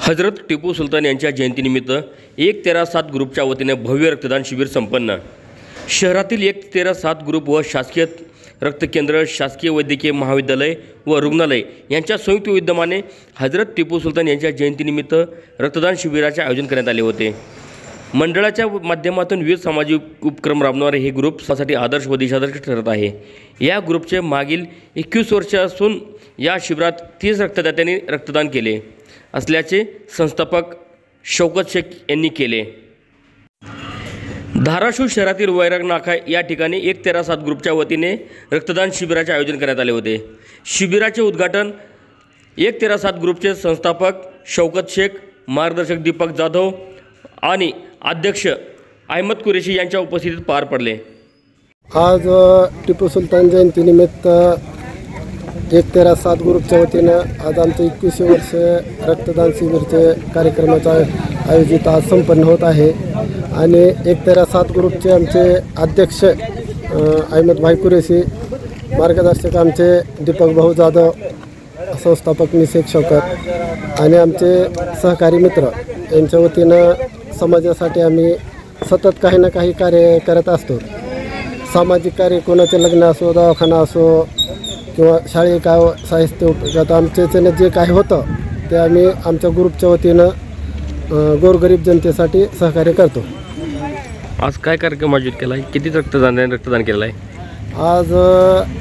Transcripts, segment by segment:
हजरत टिपू सुलतान यांच्या जयंतीनिमित्त 113-7 ग्रुपच्या वतीने भव्य रक्तदान शिबिर संपन्न। शहरातील 113-7 ग्रुप व शासकीय रक्तकेंद्र, शासकीय वैद्यकीय महाविद्यालय व रुग्णालय यांच्या संयुक्त विद्यमाने हजरत टिपू सुलतान यांच्या जयंतीनिमित्त रक्तदान शिबिराचे आयोजन करण्यात आले होते। मंडळाच्या माध्यमातून विविध सामाजिक उपक्रम राबवणारे हे ग्रुप स्वतःसाठी आदर्श व दिशादर्शक ठरत आहे। या ग्रुपचे मागील 21 वर्षे असून या शिबिरात 30 रक्तदात्यांनी रक्तदान केले असल्याचे संस्थापक शौकत शेख यांनी केले। धाराशिव शहरातील वैराग नाका या ठिकाणी 113-7 ग्रुपच्या वतीने रक्तदान शिबिराचे आयोजन करण्यात आले होते। शिबिराचे उद्घाटन 113-7 ग्रुपचे संस्थापक शौकत शेख, मार्गदर्शक दीपक जाधव आणि अध्यक्ष अहमद कुरेशी यांच्या उपस्थितीत पार पडले। आज टिपू सुलतान जयंतीनिमित्त 113-7 ग्रुपच्या वतीनं आज आमचे 21 वर्ष रक्तदान शिबिरचे कार्यक्रमाचा आयोजित आज संपन्न होत आहे आणि 113-7 ग्रुपचे आमचे अध्यक्ष अहमद भाई कुरेशी, मार्गदर्शक आमचे दीपक भाऊ जाधव, संस्थापक निषेक शौकत आणि आमचे सहकारी मित्र यांच्या वतीनं समाजासाठी आम्ही सतत काही ना काही कार्य करत असतो। सामाजिक कार्य, कोणाचे लग्न असो, दवाखाना असो किंवा शाळेत काय साहित्य उपयोगात आमच्याच्यानं जे काही होतं ते आम्ही आमच्या ग्रुपच्या वतीनं गोरगरीब जनतेसाठी सहकार्य करतो। आज काय कार्यक्रम आयोजित केला आहे? किती रक्तदान केलं आहे? आज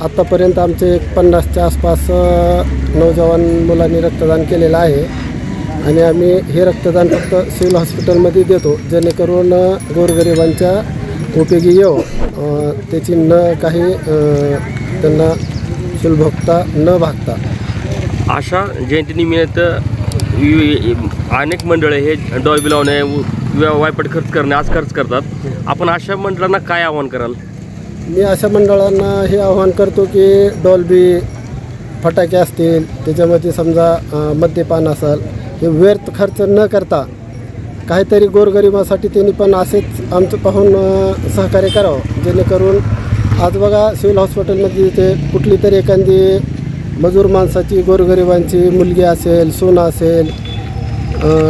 आत्तापर्यंत आमचे 50च्या आसपास नौजवान मुलांनी रक्तदान केलेलं आहे आणि आम्ही हे रक्तदान फक्त सिव्हिल हॉस्पिटलमध्ये देतो जेणेकरून गोरगरिबांच्या उपयोगी येऊ, त्याची न काही त्यांना शुल्भोक्ता न भागता। अशा जयंतीनिमित्त अनेक मंडळे हे डॉल्बी लावणे, वायपट खर्च करणे आज खर्च करतात। आपण अशा मंडळांना काय आवाहन कराल? मी अशा मंडळांना हे आवाहन करतो की डॉल्बी, फटाके असतील, त्याच्यामध्ये समजा मद्यपान असेल, हे व्यर्थ खर्च न करता काहीतरी गोरगरिबासाठी त्यांनी पण असेच आमचं पाहून सहकार्य करावं जेणेकरून आज बघा सिव्हिल हॉस्पिटलमध्ये तिथे कुठली तरी एखादी मजूर माणसाची, गोरगरिबांची मुलगी असेल, सून असेल,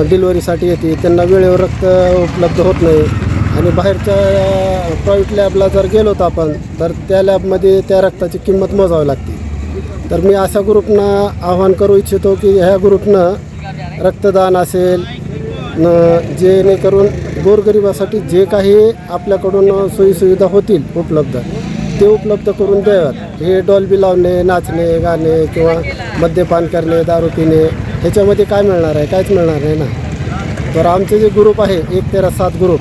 डिलिव्हरीसाठी येते, त्यांना वेळेवर रक्त उपलब्ध होत नाही आणि बाहेरच्या प्रायव्हेट लॅबला जर गेलो तर आपण तर त्या लॅबमध्ये त्या रक्ताची किंमत मोजावी लागते। तर मी अशा ग्रुपना आवाहन करू इच्छितो की ह्या ग्रुपनं रक्तदान असेल जेणेकरून गोरगरिबासाठी जे काही आपल्याकडून सोयीसुविधा होतील उपलब्ध ते उपलब्ध करून द्याव्यात। हे डॉल्बी लावणे, नाचणे, गाणे किंवा मद्यपान करणे, दारू पिणे ह्याच्यामध्ये काय मिळणार आहे? काहीच मिळणार नाही ना। तर आमचे जे ग्रुप आहे 113-7 ग्रुप,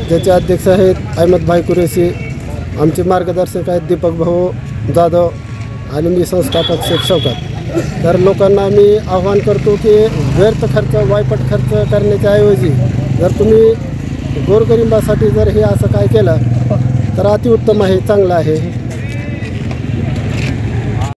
ज्याचे अध्यक्ष आहेत अहमद भाई कुरेशी, आमचे मार्गदर्शक आहेत दीपक भाऊ जाधव आणि मी संस्थापक शेख शौकत। तर लोकांना मी आवाहन करतो की व्यर्थ खर्च, वायपट खर्च करण्याच्या ऐवजी जर तुम्ही गोरगरिबासाठी जर हे असं काय केलं तर अतिउत्तम आहे, चांगलं आहे।